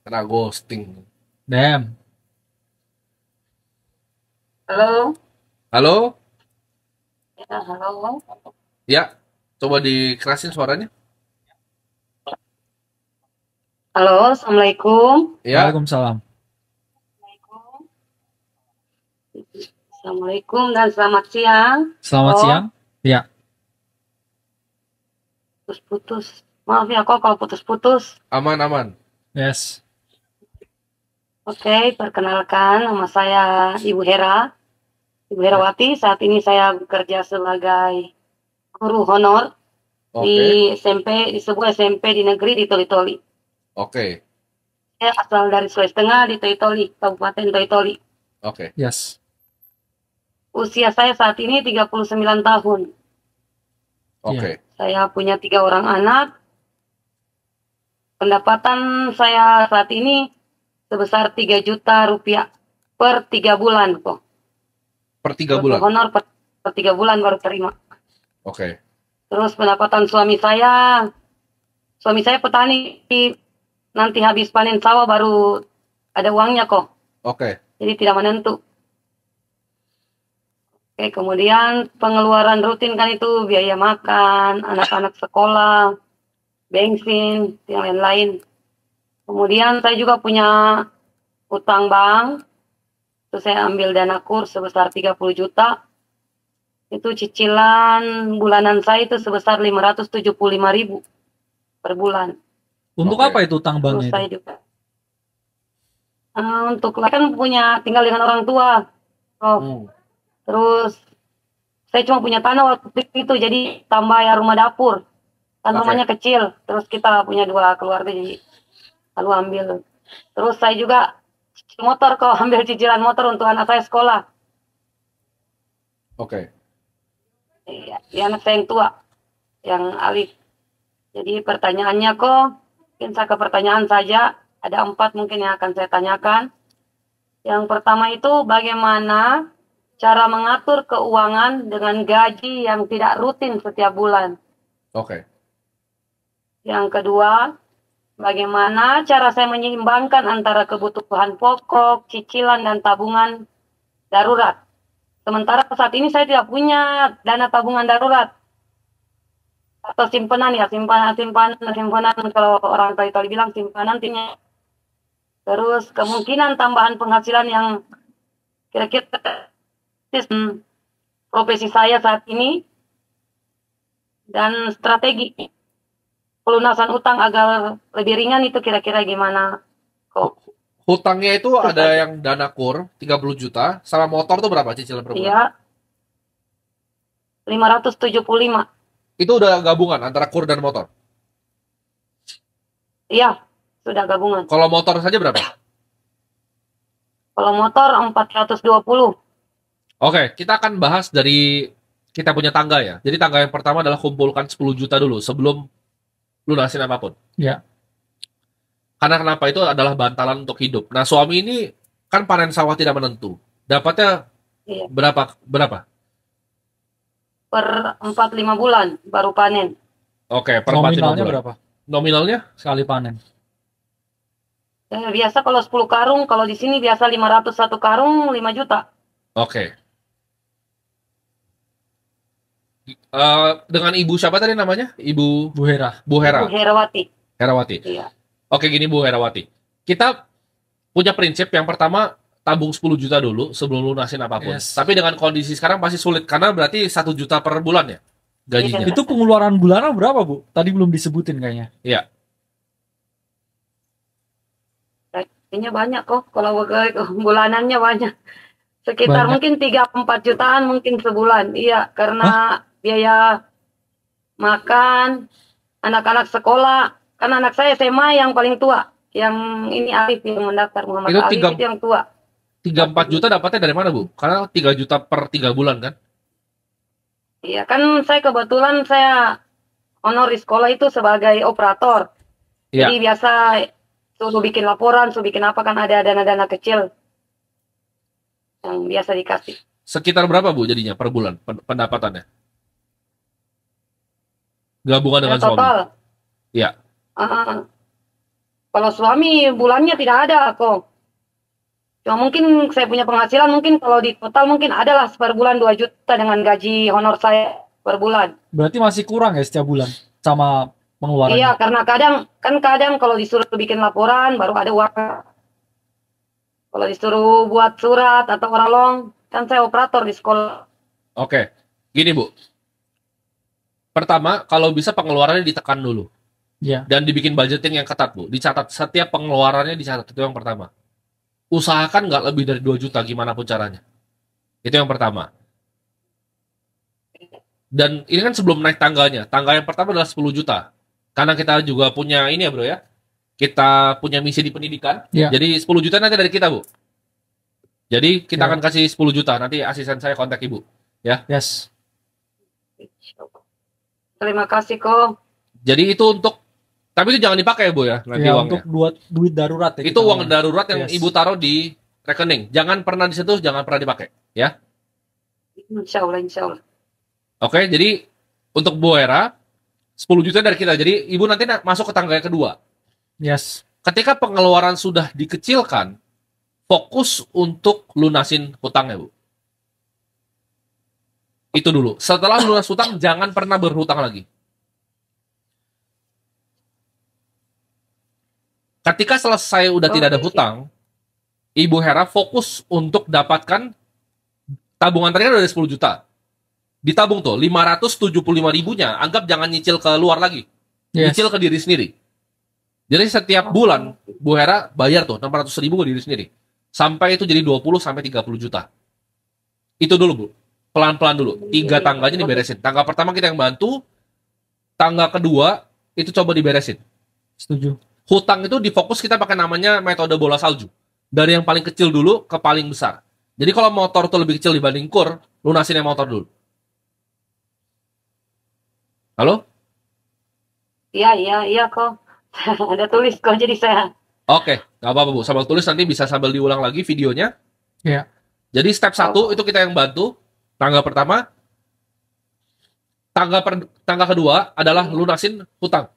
Kena ghosting. Dem, Halo, Halo? ya, halo. Ya, coba dikerasin suaranya. Halo, Assalamualaikum. Ya, Waalaikumsalam. Assalamualaikum dan selamat siang. Selamat Kok siang. Ya, putus-putus. Maaf ya kok kalau putus-putus. aman-aman. yes. Oke, perkenalkan nama saya Ibu Hera. Ibu Herawati, saat ini saya bekerja sebagai guru honor di Oke, SMP, di sebuah SMP di negeri di Toli-Toli. oke, Saya asal dari Sulawesi Tengah di Toli-Toli, Kabupaten Toli-Toli. oke, Yes. Usia saya saat ini 39 tahun. Iya. oke. Saya punya 3 orang anak. Pendapatan saya saat ini sebesar 3 juta rupiah per 3 bulan kok. Per 3 bulan. Untuk honor per 3 bulan baru terima. Oke, Terus pendapatan suami saya petani, nanti habis panen sawah baru ada uangnya kok. oke, Jadi tidak menentu. Oke, kemudian pengeluaran rutin kan itu biaya makan, anak-anak sekolah, bensin, yang lain-lain. Kemudian saya juga punya utang bank. Itu saya ambil dana kur sebesar 30 juta. Itu cicilan bulanan saya itu sebesar 575.000 per bulan. Untuk oke. apa itu utang Terus banknya itu? saya juga untuk kan punya tinggal dengan orang tua. Oh, Hmm, terus saya cuma punya tanah waktu itu jadi tambah ya rumah dapur. Kan oke, rumahnya kecil. Terus kita punya 2 keluarga jadi lalu ambil. Terus saya juga cicil motor kok ambil cicilan motor untuk anak saya sekolah. oke. Iya, ya anak saya yang tua, yang Alif. Jadi pertanyaannya kok, mungkin saya ke pertanyaan saja. Ada 4 mungkin yang akan saya tanyakan. Yang pertama itu bagaimana cara mengatur keuangan dengan gaji yang tidak rutin setiap bulan. Oke. Yang kedua, bagaimana cara saya menyeimbangkan antara kebutuhan pokok, cicilan, dan tabungan darurat. Sementara saat ini saya tidak punya dana tabungan darurat atau simpanan ya, simpanan kalau orang tua bilang simpanan timnya. Terus kemungkinan tambahan penghasilan yang kira-kira profesi saya saat ini dan strategi pelunasan utang agar lebih ringan itu kira-kira gimana kok. Hutangnya itu Itu ada saja. yang dana kur 30 juta, sama motor tuh berapa cicilan per bulan? Iya, 575. Itu udah gabungan antara kur dan motor. Iya, sudah gabungan. Kalau motor saja berapa? Kalau motor 420. Oke, kita akan bahas dari kita punya tangga ya. Jadi tangga yang pertama adalah kumpulkan 10 juta dulu sebelum lunasin apapun. Ya, Karena kenapa itu adalah bantalan untuk hidup. Nah, suami ini kan panen sawah tidak menentu. Dapatnya Iya, berapa? Berapa? per 45 bulan baru panen. Oke, per 45 nominalnya bulan. berapa Nominalnya? sekali panen? Biasa kalau 10 karung, kalau di sini biasa 500 satu karung 5 juta. Oke. Dengan ibu siapa tadi namanya? Ibu Bu Hera. Bu Ibu Hera, Herawati. Herawati. Iya. Oke, gini Bu Herawati. Kita punya prinsip yang pertama tabung 10 juta dulu sebelum lunasin apapun. Yes. Tapi dengan kondisi sekarang pasti sulit karena berarti 1 juta per bulan ya gajinya. Iya. Itu pengeluaran bulanan berapa, Bu? Tadi belum disebutin kayaknya. Iya. Kayaknya banyak kok. Kalau bulanannya banyak. Sekitar Banyak. mungkin 3-4 jutaan mungkin sebulan. Iya, Hah? karena biaya makan, anak-anak sekolah. Kan anak saya SMA yang paling tua. Yang ini Alif yang mendaftar, Muhammad Itu Alif tiga itu yang tua. 4 juta dapatnya dari mana, Bu? Karena 3 juta per 3 bulan kan? Iya, kan saya kebetulan saya honor di sekolah itu sebagai operator. Iya. Jadi biasa suruh bikin laporan, suruh bikin apa kan ada dana-dana kecil yang biasa dikasih. Sekitar berapa, Bu, jadinya per bulan pendapatannya? Gabungan Ya dengan suami. total Iya. uh, Kalau suami bulannya tidak ada kok. Cuma mungkin saya punya penghasilan mungkin kalau di total mungkin adalah per bulan 2 juta dengan gaji honor saya per bulan. Berarti masih kurang ya setiap bulan sama pengeluarannya. Iya, karena kadang kalau disuruh bikin laporan baru ada uang. Kalau disuruh buat surat atau oralong, kan saya operator di sekolah. Oke, gini Bu. Pertama, kalau bisa pengeluarannya ditekan dulu. Iya. Dan dibikin budgeting yang ketat, Bu. Dicatat, setiap pengeluarannya dicatat, itu yang pertama. Usahakan nggak lebih dari 2 juta, gimana pun caranya. Itu yang pertama. Dan ini kan sebelum naik tangganya. Tangga yang pertama adalah 10 juta. Karena kita juga punya ini ya bro ya. Kita punya misi di pendidikan. Iya. Jadi 10 juta nanti dari kita, Bu. Jadi kita Iya. akan kasih 10 juta. Nanti asisten saya kontak Ibu. Yes. Terima kasih kok. Jadi itu untuk, tapi itu jangan dipakai ya Bu ya, nanti Ya, uangnya. untuk duit darurat ya. Itu kita uang ngomong. darurat yang Yes. Ibu taruh di rekening. Jangan pernah disentuh, jangan pernah dipakai. Ya. Insya Allah, insya Allah. Oke, jadi untuk Bu Hera, 10 juta dari kita. Jadi Ibu nanti masuk ke tangga yang kedua. Yes. Ketika pengeluaran sudah dikecilkan, fokus untuk lunasin hutangnya, Bu. Itu dulu. Setelah lunas hutang, jangan pernah berhutang lagi. Ketika selesai udah tidak ada hutang, Ibu Hera fokus untuk dapatkan tabungan tadi kan udah 10 juta. Ditabung tuh, 575 ribunya, anggap jangan nyicil ke luar lagi. Yes. Nyicil ke diri sendiri. Jadi setiap bulan, Bu Hera bayar tuh 600 ribu ke diri sendiri. Sampai itu jadi 20 sampai 30 juta. Itu dulu, Bu. Pelan-pelan dulu. 3 tangganya diberesin. Tangga pertama kita yang bantu. Tangga kedua, itu coba diberesin. Setuju. Hutang itu difokus kita pakai namanya metode bola salju. Dari yang paling kecil dulu ke paling besar. Jadi kalau motor tuh lebih kecil dibanding kur, lunasin yang motor dulu. Halo? Iya kok. Ada tulis kok, jadi saya. Oke, nggak apa-apa Bu. Sambil tulis nanti bisa sambil diulang lagi videonya. Iya. Jadi step 1 itu kita yang bantu. Tangga pertama. Tangga kedua adalah lunasin hutang.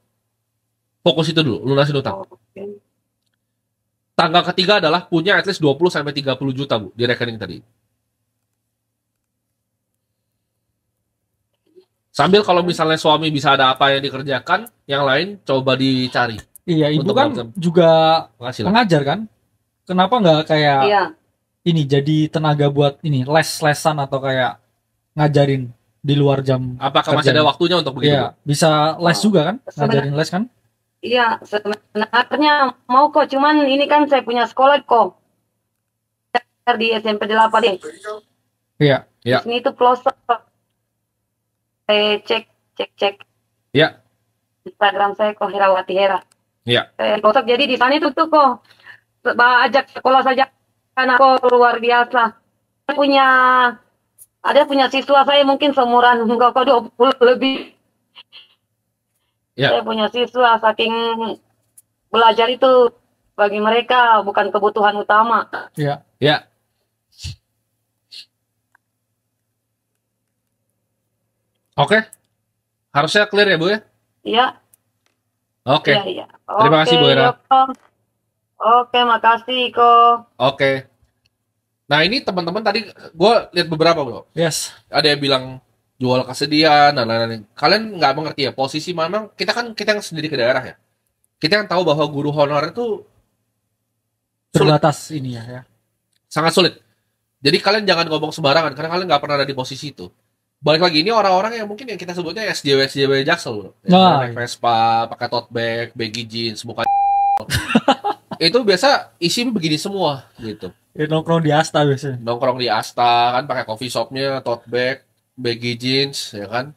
Fokus itu dulu, lunasin hutang. Oke. Tangga ketiga adalah punya at least 20 sampai 30 juta, Bu, di rekening tadi. Sambil kalau misalnya suami bisa ada apa yang dikerjakan, yang lain coba dicari. Iya, ibu Untuk kan macam- juga Penghasilan. pengajar kan? Kenapa nggak kayak Iya. ini jadi tenaga buat ini les-lesan atau kayak ngajarin di luar jam? Apakah masih kerjanya? ada waktunya untuk begitu? Iya, bisa les juga kan? Ngajarin les kan? Iya, sebenarnya mau kok, cuman ini kan saya punya sekolah kok. Di SMP 8 deh. Iya. Ya. Di sini tuh pelosok. Saya cek Ya, Instagram saya kok Herawati Hera. ya. Saya pelosok, jadi di sana itu tuh kok ajak sekolah saja anak kok luar biasa. Ada punya siswa saya mungkin seumuran kok 20 lebih. Ya. Saya punya siswa saking belajar itu bagi mereka bukan kebutuhan utama. Iya. Ya. Oke. Harusnya clear ya, Bu ya? Iya, Oke. iya. Terima kasih, Bu Hera. Yoko. Oke, makasih kok. Oke. Nah, ini teman-teman tadi gue lihat beberapa, Bro. Yes. Ada yang bilang jual kesedihan dan lain-lain. Kalian nggak mengerti ya posisi memang kita yang sendiri ke daerah ya. Kita yang tahu bahwa guru honorer itu Terbatas ini ya. sangat sulit. Jadi kalian jangan ngomong sembarangan karena kalian nggak pernah ada di posisi itu. Balik lagi ini orang-orang yang mungkin yang kita sebutnya SJW Jaksel loh. Nah, Naik Vespa, pakai tote bag, baggy jeans, muka itu biasa isi begini semua gitu. Ya, nongkrong di Asta biasanya. Nongkrong di Asta kan pakai coffee shopnya, tote bag, baggy jeans ya kan.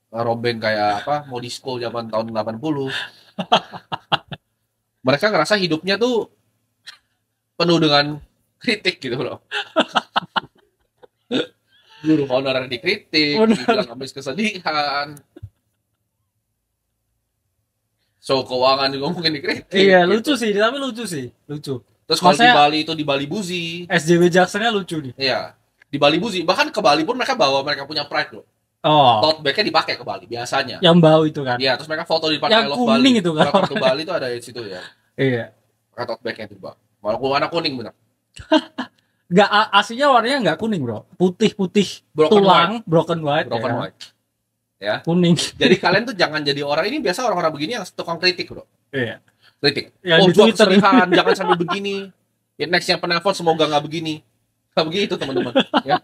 Robeng kayak apa? Mau disco zaman tahun 80. Mereka ngerasa hidupnya tuh penuh dengan kritik gitu loh. Guru honorer dikritik, Bener. dibilang habis kesedihan. So keuangan juga mungkin dikritik. Iya, gitu. lucu sih, tapi lucu sih. Lucu. Terus kalau di Maksudnya- Bali itu di Bali Buzi. SJW Jakselnya lucu nih. Iya. Di Bali Buzi, bahkan ke Bali pun mereka punya pride loh. Oh, Tote bag-nya dipakai ke Bali biasanya. yang bau itu kan. Iya, terus mereka foto di depan Yang I Love kuning Bali. itu kan. Welcome to Bali itu ada di situ ya. Iya. pakai tote bag-nya tiba. Walaupun warna kuning bener. Nggak, aslinya warnanya nggak kuning bro, putih-putih Broken tulang, broken white, Broken ya. white. Ya. Kuning. Jadi kalian tuh jangan jadi orang ini, biasa orang-orang begini yang tukang kritik, bro. Iya. Kritik. Yang Oh, di gua Twitter. kesedihan, jangan sampai begini. Ya, next yang penelpon semoga nggak begini. Nggak begitu, teman-teman. Ya.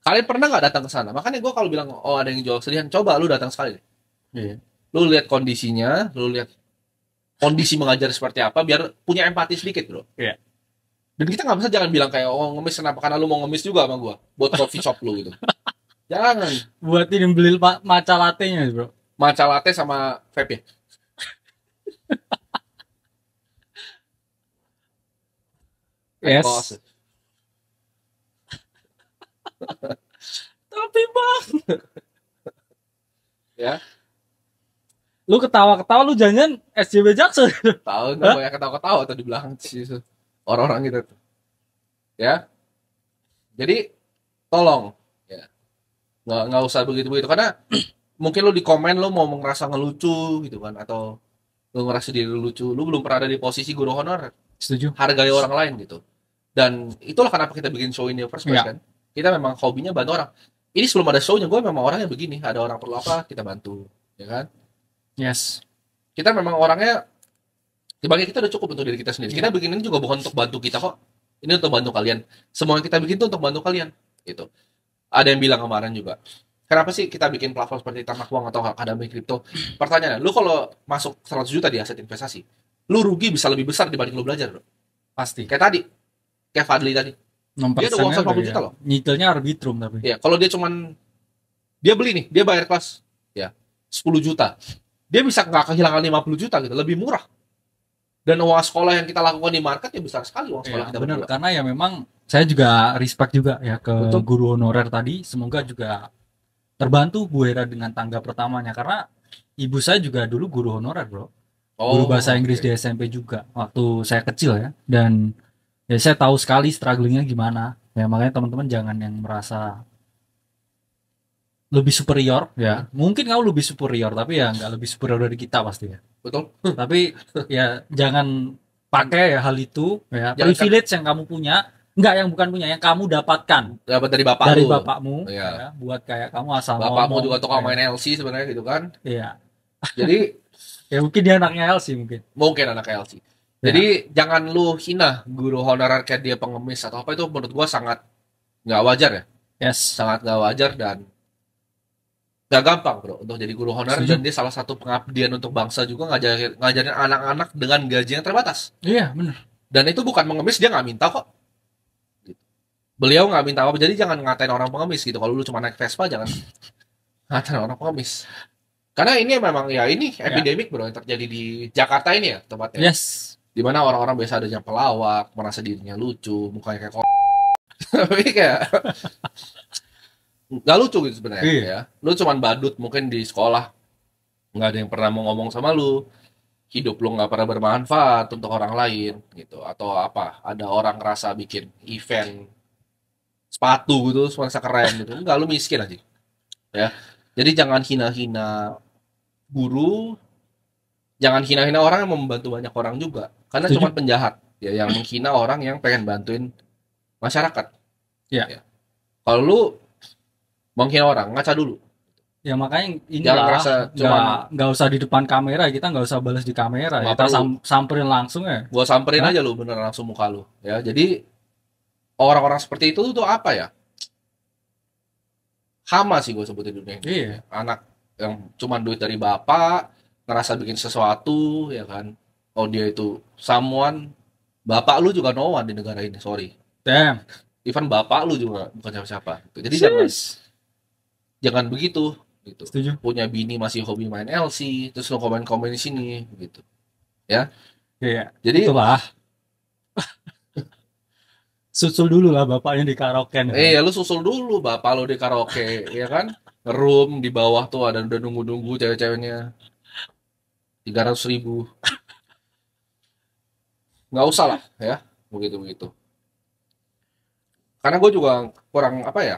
Kalian pernah nggak datang ke sana? Makanya gue kalau bilang, oh ada yang jual kesedihan, coba lu datang sekali. Iya. Lu lihat kondisinya, lu lihat kondisi mengajar seperti apa, biar punya empati sedikit, bro. Iya. Dan kita nggak bisa jangan bilang kayak, oh ngemis kenapa, karena lu mau ngemis juga sama gue, buat coffee shop lu gitu. Jangan. Buat ini beli matcha latte-nya bro. Matcha latte sama vape ya. Yes. Kos. Tapi bang, Ya, lu ketawa-ketawa lu jangan SJW Jackson. tahu nggak banyak ketawa-ketawa tuh di belakang sih orang-orang gitu tuh. Ya, jadi tolong ya nggak usah begitu karena mungkin lu di komen lu mau ngerasa ngelucu gitu kan, atau lu ngerasa diri lu lucu, lu belum pernah ada di posisi guru honor, Setuju. hargai orang lain gitu. Dan itulah kenapa kita bikin show ini first place Ya. kan. Kita memang hobinya bantu orang. Ini sebelum ada show-nya gue memang orangnya begini, ada orang perlu apa kita bantu, ya kan. Yes. Kita memang orangnya bagi kita udah cukup untuk diri kita sendiri. Iya. Kita bikin ini juga bukan untuk bantu kita kok. Ini untuk bantu kalian. Semua yang kita bikin itu untuk bantu kalian. Gitu. Ada yang bilang kemarin juga, kenapa sih kita bikin platform seperti Tamak Uang atau Akademi Kripto? Pertanyaannya, lu kalau masuk 100 juta di aset investasi, lu rugi bisa lebih besar dibanding lu belajar, bro. Pasti. Kayak tadi, kayak Fadli tadi. Dia ada uang 150 juta loh. Nyicilnya arbitrum tapi. Ya, kalau dia cuman dia beli nih, dia bayar kelas ya 10 juta. Dia bisa nggak kehilangan 50 juta gitu, lebih murah. Dan uang sekolah yang kita lakukan di market ya besar sekali uang sekolah Iya, kita benar. berdua. Karena ya memang saya juga respect juga ya ke Betul. guru honorer tadi. Semoga juga terbantu Bu Hera dengan tangga pertamanya, karena ibu saya juga dulu guru honorer bro, guru bahasa Inggris oke. di SMP juga waktu saya kecil ya. Dan ya saya tahu sekali strugglingnya gimana ya. Makanya teman-teman jangan yang merasa lebih superior ya. Mungkin kamu lebih superior tapi ya nggak lebih superior dari kita pasti ya. Betul. Tapi ya jangan pakai ya hal itu ya, Jangan privilege yang kamu punya, enggak, yang bukan punya, yang kamu dapatkan Dapat dari bapak dari lu. bapakmu Iya. ya, buat kayak kamu asal Bapakmu ngomong juga tukang ya. main LC sebenarnya gitu kan. Iya. Jadi Ya mungkin dia anaknya Elsie mungkin. mungkin anak LC. Jadi jangan lu hina guru honorer kayak dia pengemis atau apa, itu menurut gua sangat nggak wajar ya. Yes. Sangat nggak wajar dan nggak gampang bro untuk jadi guru honorer. Setuju. Dan dia salah satu pengabdian untuk bangsa juga, ngajarin anak-anak dengan gaji yang terbatas. Iya benar. Dan itu bukan mengemis, dia nggak minta kok. Gitu. Beliau nggak minta apa, jadi jangan ngatain orang pengemis gitu. Kalau lu cuma naik Vespa jangan ngatain orang pengemis. Karena ini memang ya ini epidemik bro yang terjadi di Jakarta ini ya tempatnya. Yes. Dimana orang-orang biasa ada yang pelawak, merasa dirinya lucu, mukanya kayak tapi kayak nggak lucu gitu sebenarnya. Iya. Ya. Lu cuman badut mungkin di sekolah, nggak ada yang pernah mau ngomong sama lu, hidup lu nggak pernah bermanfaat untuk orang lain gitu, atau apa, ada orang ngerasa bikin event sepatu gitu merasa keren gitu, enggak, lu miskin aja ya. Jadi jangan hina-hina guru, jangan hina-hina orang yang membantu banyak orang juga, karena Setuju. cuma penjahat ya yang menghina orang yang pengen bantuin masyarakat. Iya. Ya. Kalau lu menghina orang, ngaca dulu. Ya makanya Jangan inilah ngerasa cuman nggak usah di depan kamera, kita nggak usah balas di kamera, Nggak kita perlu. samperin langsung ya. gua samperin Hah? aja lu bener langsung muka lu ya. Jadi orang-orang seperti itu tuh apa ya, hama sih gue sebutin di dunia ini. Iya. Anak yang cuman duit dari bapak, ngerasa bikin sesuatu ya kan. Oh dia itu someone, bapak lu juga no one di negara ini, sorry. Damn. Even bapak lu juga bukan siapa-siapa. Jadi jangan Sis. jangan begitu gitu. Setuju. Punya bini masih hobi main LC, terus lu komen-komen di sini gitu. Iya. Jadi Itulah. Susul dulu lah bapaknya di karaoke. ya lu susul dulu bapak lu di karaoke ya kan. Room di bawah tuh ada udah nunggu-nunggu cewek-ceweknya. 300.000. Nggak usah lah ya, begitu-begitu. Karena gue juga kurang apa ya,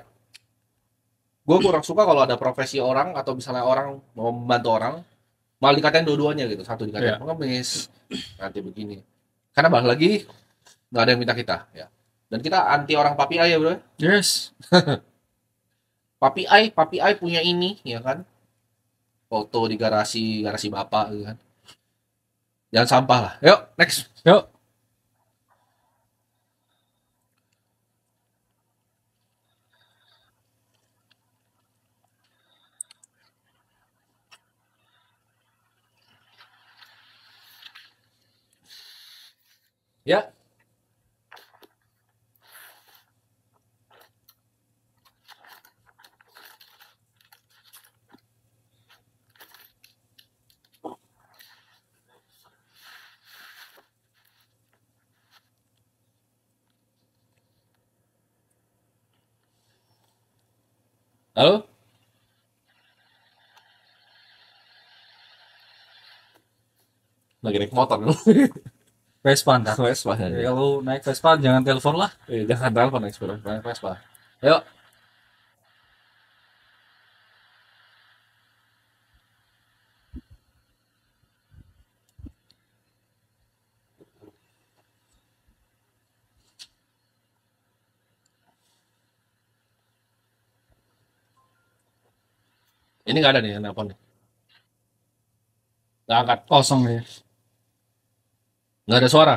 gue kurang suka kalau ada profesi orang atau misalnya orang mau membantu orang malah dikatain dua-duanya gitu, satu dikatain Iya. pengemis, nanti begini, karena balik lagi nggak ada yang minta kita ya, dan kita anti orang papi ai ya bro. Yes. Papi ai punya ini ya kan, foto di garasi garasi bapak gitu kan, jangan sampah lah. Yuk next. Yuk. Ya. Halo. Lagi naik motor lu. Vespa ntar. Vespa Ya, ya. kalau naik Vespa jangan telepon lah. Jangan telepon naik Vespa. Yuk. Ini nggak ada nih yang nelfon nih. Nggak angkat. Kosong ya. Nggak ada suara.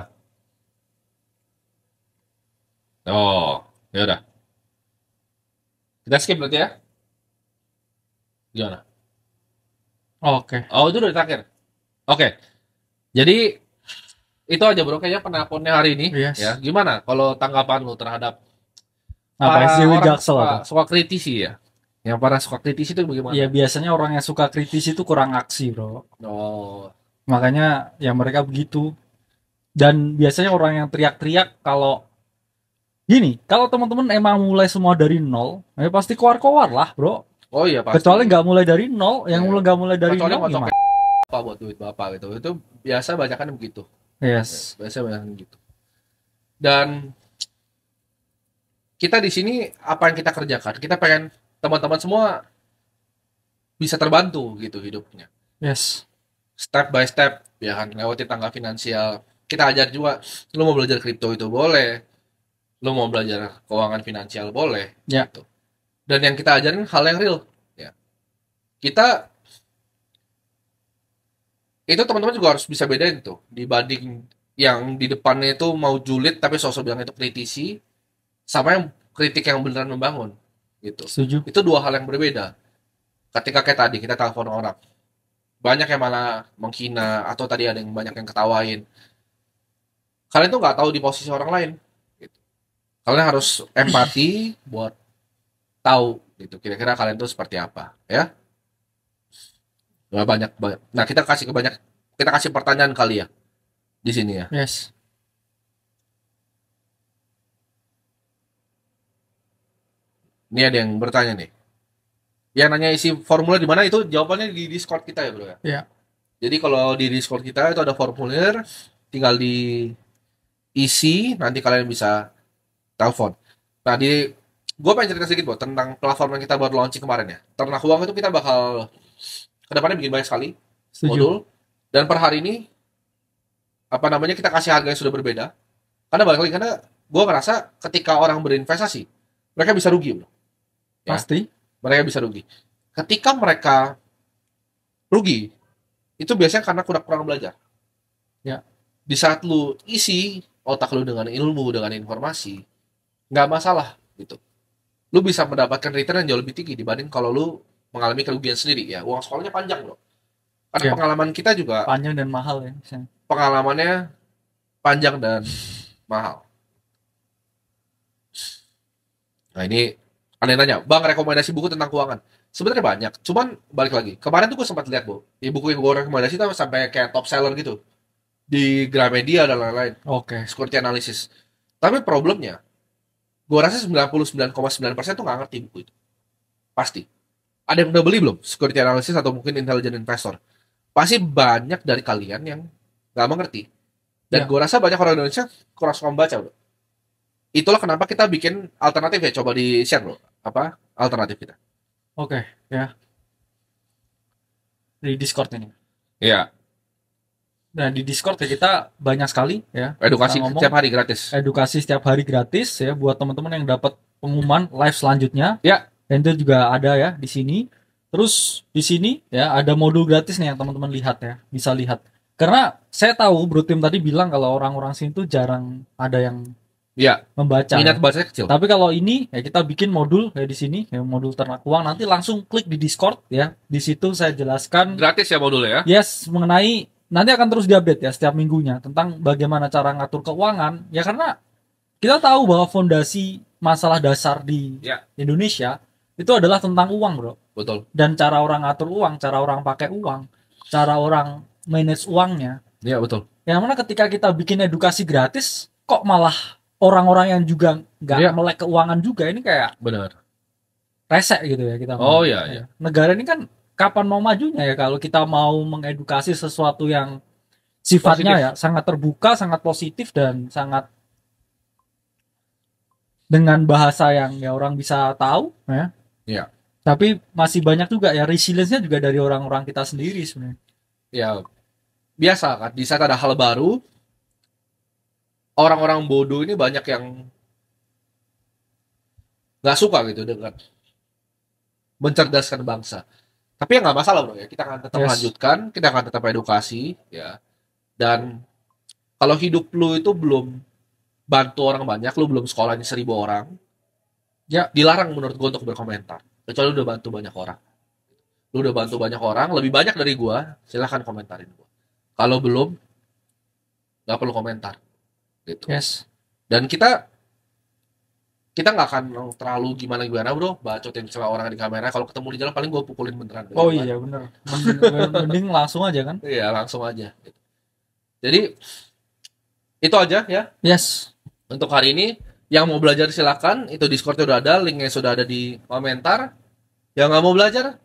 Oh, ya udah. Kita skip berarti ya. Gimana? Oke. Oh, itu udah terakhir. Oke. Jadi itu aja bro, kayaknya penelponnya hari ini. Yes. Ya, gimana kalau tanggapan lu terhadap Apa sih orang Jaksel suka, apa? suka kritisi ya? Yang para suka kritisi itu bagaimana? Ya biasanya orang yang suka kritis itu kurang aksi, bro. Oh, Makanya ya mereka begitu. Dan biasanya orang yang teriak-teriak kalau gini, kalau teman-teman emang mulai semua dari nol, ya pasti keluar-keluar lah, bro. oh iya pasti. Kecuali nggak mulai dari nol, yang Iya. nggak mulai dari Kecuali nol ngocok gimana? apa buat duit bapak gitu. Itu biasa banyakan begitu. Yes. Biasa banyakan gitu. Dan kita di sini apa yang kita kerjakan? Kita pengen teman-teman semua bisa terbantu gitu hidupnya. Yes. Step by step ya kan, lewati tangga finansial. Kita ajar juga, lu mau belajar kripto itu boleh, lu mau belajar keuangan finansial boleh, Ya. gitu. Dan yang kita ajarin hal yang real, ya. Kita itu teman-teman juga harus bisa bedain tuh, dibanding yang di depannya itu mau julid tapi sosok bilang itu kritisi, sama yang kritik yang beneran membangun, gitu. Setuju. Itu dua hal yang berbeda. Ketika kayak tadi kita telepon orang, banyak yang malah menghina atau tadi ada yang banyak yang ketawain. Kalian tuh nggak tahu di posisi orang lain. Gitu. Kalian harus empati buat tahu gitu kira-kira kalian tuh seperti apa, ya. Nah, banyak. Nah, kita kasih pertanyaan kali ya di sini ya. Yes. Ini ada yang bertanya nih. Yang nanya isi formulir di mana itu jawabannya di Discord kita ya, bro ya. Iya. Jadi kalau di Discord kita itu ada formulir, tinggal diisi, nanti kalian bisa telepon. Nah, gue pengen cerita sedikit, Bro, tentang platform yang kita baru launching kemarin ya. Ternak Uang itu kita bakal kedepannya bikin banyak sekali Setuju. modul. Dan per hari ini, apa namanya, kita kasih harga yang sudah berbeda. Karena balik lagi, karena gue ngerasa ketika orang berinvestasi, mereka bisa rugi, bro. Ya. Pasti. Mereka bisa rugi. Ketika mereka rugi, itu biasanya karena kurang belajar. Ya. Di saat lu isi otak lu dengan ilmu, dengan informasi, nggak masalah gitu. Lu bisa mendapatkan return yang jauh lebih tinggi dibanding kalau lu mengalami kerugian sendiri ya. Uang sekolahnya panjang loh. Karena Ya. pengalaman kita juga Panjang dan mahal ya. misalnya. pengalamannya panjang dan mahal. Nah ini ada yang nanya, Bang rekomendasi buku tentang keuangan. Sebenarnya banyak, cuman balik lagi. Kemarin tuh gue sempat lihat, Bu. Di buku yang gue rekomendasi itu sampai kayak top seller gitu. Di Gramedia dan lain-lain. Oke. Security analysis. Tapi problemnya, gue rasa 99,9% tuh nggak ngerti buku itu. Pasti. Ada yang udah beli belum? Security analysis atau mungkin intelligent investor. Pasti banyak dari kalian yang nggak mengerti. Dan Ya. gue rasa banyak orang Indonesia kurang suka membaca, bro. Itulah kenapa kita bikin alternatif ya. Coba di-share, bro. Apa alternatif kita? Oke, ya. Di Discord ini. Iya. Nah, di Discord ya kita banyak sekali ya. Edukasi Kita ngomong setiap hari gratis. edukasi setiap hari gratis ya buat teman-teman yang dapat pengumuman live selanjutnya. Ya. Dan itu juga ada ya di sini. Terus di sini ya ada modul gratis nih yang teman-teman lihat ya, bisa lihat. Karena saya tahu Bro Tim tadi bilang kalau orang-orang sini tuh jarang ada yang Iya. membaca. Minat Ya. bahasanya kecil. Tapi kalau ini ya kita bikin modul ya di sini ya modul ternak uang, nanti langsung klik di Discord ya. Di situ saya jelaskan Gratis ya modulnya ya. yes mengenai nanti akan terus diupdate ya setiap minggunya tentang bagaimana cara ngatur keuangan ya, karena kita tahu bahwa fondasi masalah dasar di Ya. Indonesia itu adalah tentang uang, Bro. Betul. Dan cara orang ngatur uang, cara orang pakai uang, cara orang manage uangnya. Iya, betul. Yang mana ketika kita bikin edukasi gratis kok malah orang-orang yang juga nggak Iya. melek keuangan juga, ini kayak Benar. rese gitu ya kita. Oh, iya. Negara ini kan kapan mau majunya ya kalau kita mau mengedukasi sesuatu yang sifatnya Positif. ya sangat terbuka, sangat positif dan sangat dengan bahasa yang ya orang bisa tahu ya. Iya. Tapi masih banyak juga ya resilience-nya juga dari orang-orang kita sendiri sebenarnya. Ya, biasa kan. Di saat ada hal baru, orang-orang bodoh ini banyak yang nggak suka gitu dengan mencerdaskan bangsa. Tapi ya nggak masalah bro ya. Kita akan tetap Yes. lanjutkan, kita akan tetap edukasi ya. Dan kalau hidup lu itu belum bantu orang banyak, lu belum sekolahnya 1.000 orang, Ya. dilarang menurut gua untuk berkomentar. Kecuali lu udah bantu banyak orang. Lu udah bantu banyak orang, lebih banyak dari gua, silahkan komentarin gua. Kalau belum, nggak perlu komentar. Gitu. Yes. Dan kita nggak akan terlalu gimana bro, bacotin celah orang di kamera. Kalau ketemu di jalan paling gue pukulin beneran. Oh iya benar. Mending langsung aja kan. Iya langsung aja. Jadi itu aja ya Yes. untuk hari ini. Yang mau belajar silakan, itu Discordnya udah ada, linknya sudah ada di komentar. Yang nggak mau belajar,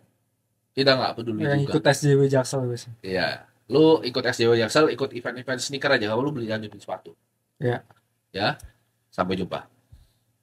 kita nggak peduli Yang juga. ikut SJW Jaksel biasanya. Iya, lu ikut SJW Jaksel, ikut event-event sneaker aja, nggak perlu beli lanjutin sepatu. Iya. Ya, sampai jumpa.